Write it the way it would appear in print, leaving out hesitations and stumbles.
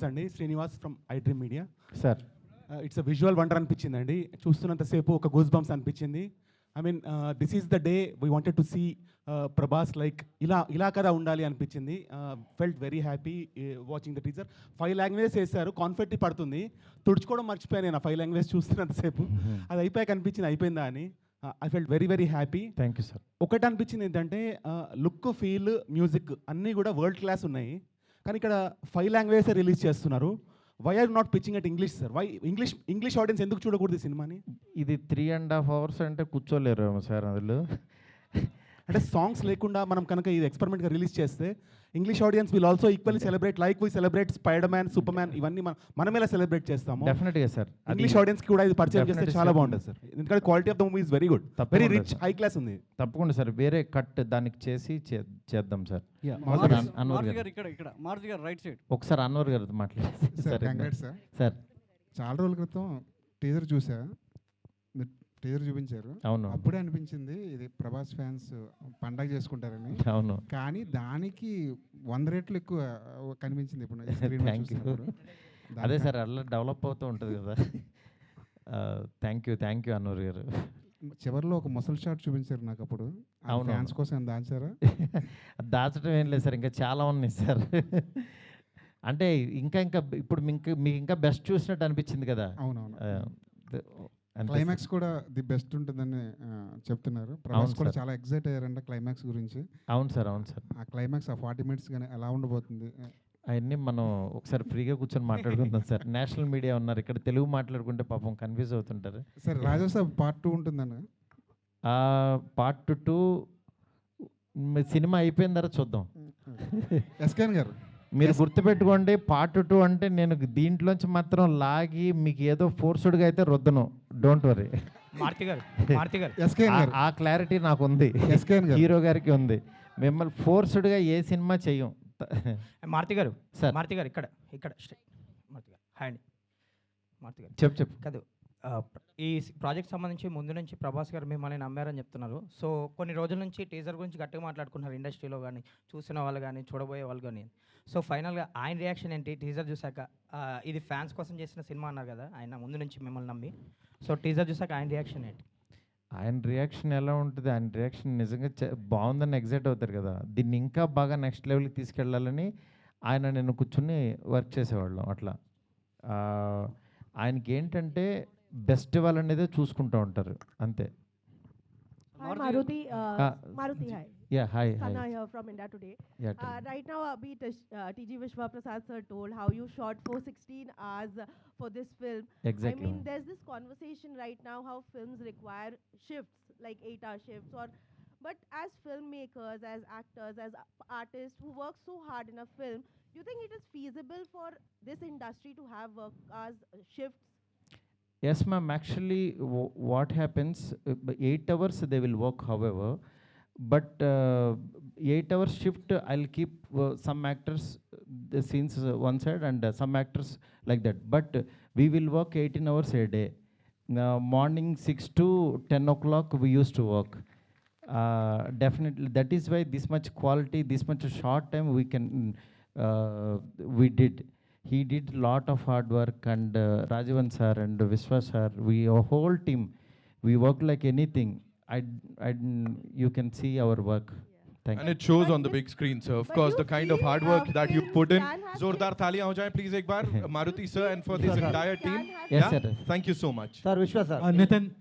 అండి Srinivas from iDream media sir. It's a visual wonder అనిపించిందండి. చూస్తున్నంతసేపు ఒక గూస్ బంప్స్ అనిపించింది. I mean this is the day we wanted to see Prabhas like ఇలా కదా ఉండాలి అనిపించింది. Felt very happy watching the teaser. 5 languages వేశారు, కాన్ఫెట్టి పడుతుంది. తుడుచుకోవడం మర్చిపోయాను నేను 5 లాంగ్వేజ్ చూస్తున్నంతసేపు. అది అయిపోయాక అనిపించింది అయిపోయిందా అని. I felt very very happy. Thank you sir. ఒకటి అనిపించింది ఏంటంటే లుక్, ఫీల్, మ్యూజిక్ అన్నీ కూడా వరల్డ్ క్లాస్ ఉన్నాయి. కానీ ఇక్కడ 5 లాంగ్వేజెస్ రిలీజ్ చేస్తున్నారు. Why are not pitching at English sir? Why English audience ఎందుకు చూడకూడదు ఈ సినిమాని? ఇది 3.5 hours అంటే కూర్చోలేరు సార్ అందులో. అంటే సాంగ్స్ లేకుండా మనం కనుక ఇది ఎక్స్పెరిమెంట్గా రిలీజ్ చేస్తే English audience will also equally celebrate like we celebrate spider man, super man, ఇవన్నీ మనం ఎలా సెలబ్రేట్ చేస్తాము. డెఫినెట్గా సార్. ఇంగ్లీష్ ఆడియన్స్కి కూడా ఇది పరిచయం చేస్తే చాలా బాగుంటుంది సార్. ఎందుకంటే quality of the movie is very good, very rich, high class ఉంది. తప్పకుండా సార్. వేరే కట్ దానికి చేసి చేద్దాం సార్. అన్వర్ గారు ఇక్కడ మారుతి గారు రైట్ సైడ్ ఒకసారి అన్వర్ గారితో మాట్లాడేది సార్. చాలా రోజుల క్రితం టీజర్ చూసా, మీరు టీజర్ చూపించారు. అవును, అప్పుడే అనిపించింది ఇది ప్రభాస్ ఫ్యాన్స్ పండగ చేసుకుంటారని. అవును, కానీ దానికి 100 రెట్లు ఎక్కువ కనిపించింది ఇప్పుడు స్క్రీన్ మీద చూసినప్పుడు. అదే సార్, అలా డెవలప్ అవుతూ ఉంటుంది కదా. థ్యాంక్ యూ అన్వర్ గారు. చివరిలో ఒక ముసల్ షాట్ చూపించారు నాకు అప్పుడు. అవును, ఫ్యాన్స్ కోసం దాచారా? దాచడం ఏం లేదు సార్, ఇంకా చాలా ఉన్నాయి సార్. అంటే ఇంకా ఇప్పుడు మీకు ఇంకా బెస్ట్ చూసినట్టు అనిపించింది కదా. అవునవును. క్లైమాక్స్ కూడా ది బెస్ట్ ఉంటుందని చెప్తున్నారు. ప్రభాస్ కూడా చాలా ఎక్సైట్ అయ్యారంట క్లైమాక్స్ గురించి. అవును సార్. ఆ క్లైమాక్స్ ఆ 40 minutes కానీ ఎలా ఉండబోతుంది అవన్నీ మనం ఒకసారి ఫ్రీగా కూర్చొని మాట్లాడుకుందాం సార్. నేషనల్ మీడియా ఉన్నారు ఇక్కడ, తెలుగు మాట్లాడుకుంటే పాపం కన్ఫ్యూజ్ అవుతుంటారు సార్. రాజాసాబ్ Part 2 ఉంటుందన్న. Part 2 సినిమా అయిపోయిన తర్వాత చూద్దాం. ఎస్కేన్ గారు మీరు గుర్తుపెట్టుకోండి, Part 2 అంటే నేను దీంట్లోంచి మాత్రం లాగి మీకు ఏదో ఫోర్స్డ్గా అయితే రుద్దను. Don't worry. ఆ క్లారిటీ నాకు ఉంది, హీరో గారికి ఉంది. మిమ్మల్ని ఫోర్స్డ్గా ఏ సినిమా చెయ్యం. మారుతి గారు సార్, మారుతి గారు ఇక్కడ మారుతి గారు హాయ్ అండి. మారుతి గారు చెప్పు కాదు, ఈ ప్రాజెక్ట్ సంబంధించి ముందు నుంచి ప్రభాస్ గారు మిమ్మల్ని నమ్మారని చెప్తున్నారు. సో కొన్ని రోజుల నుంచి టీజర్ గురించి గట్టిగా మాట్లాడుకున్నారు ఇండస్ట్రీలో కానీ, చూసిన వాళ్ళు కానీ, చూడబోయే వాళ్ళు కానీ. సో ఫైనల్గా ఆయన రియాక్షన్ ఏంటి టీజర్ చూసాక? ఇది ఫ్యాన్స్ కోసం చేసిన సినిమా అన్నారు కదా ఆయన ముందు నుంచి మిమ్మల్ని నమ్మి. సో టీజర్ చూసాక ఆయన రియాక్షన్ ఏంటి? ఆయన రియాక్షన్ ఎలా ఉంటుంది? ఆయన రియాక్షన్ నిజంగా బాగుందని ఎగ్జైట్ అవుతారు కదా. దీన్ని ఇంకా బాగా నెక్స్ట్ లెవెల్కి తీసుకెళ్ళాలని ఆయన నేను కూర్చుని వర్క్ చేసేవాళ్ళం. అట్లా ఆయనకి ఏంటంటే బెస్ట్ వాళ్ళనేదే చూసుకుంటూ ఉంటారు అంతే. Hi Maruti. Maruti, hi. Yeah, hi. Sana here from India Today. Yeah, Right now, TG Vishwa Prasad sir told how you shot for 16 hours for this film. Exactly. I mean, there's this conversation right now how films require shifts, like 8-hour shifts, but as filmmakers, as actors, as artists who work so hard in a film, you think it is feasible for this industry to have work hours shifts? Yes, ma'am. Actually, what happens, 8 hours they will work, however, but 8-hour shift, I'll keep some actors the scenes one side and some actors like that. But we will work 18 hours a day. Morning 6 to 10 o'clock we used to work. Definitely, that is why this much quality, this much short time we did. He did lot of hard work, and Rajavan sir and Vishwa sir, our whole team, we work like anything. You can see our work. Thank you. And it shows on the big screen, sir. Of course, the kind of hard work that you put in. Zordar thaliyan ho jaye please ek baar Maruti sir and for this entire team. Yes, sir. Thank you so much. Sir, Vishwa sir. Nitin,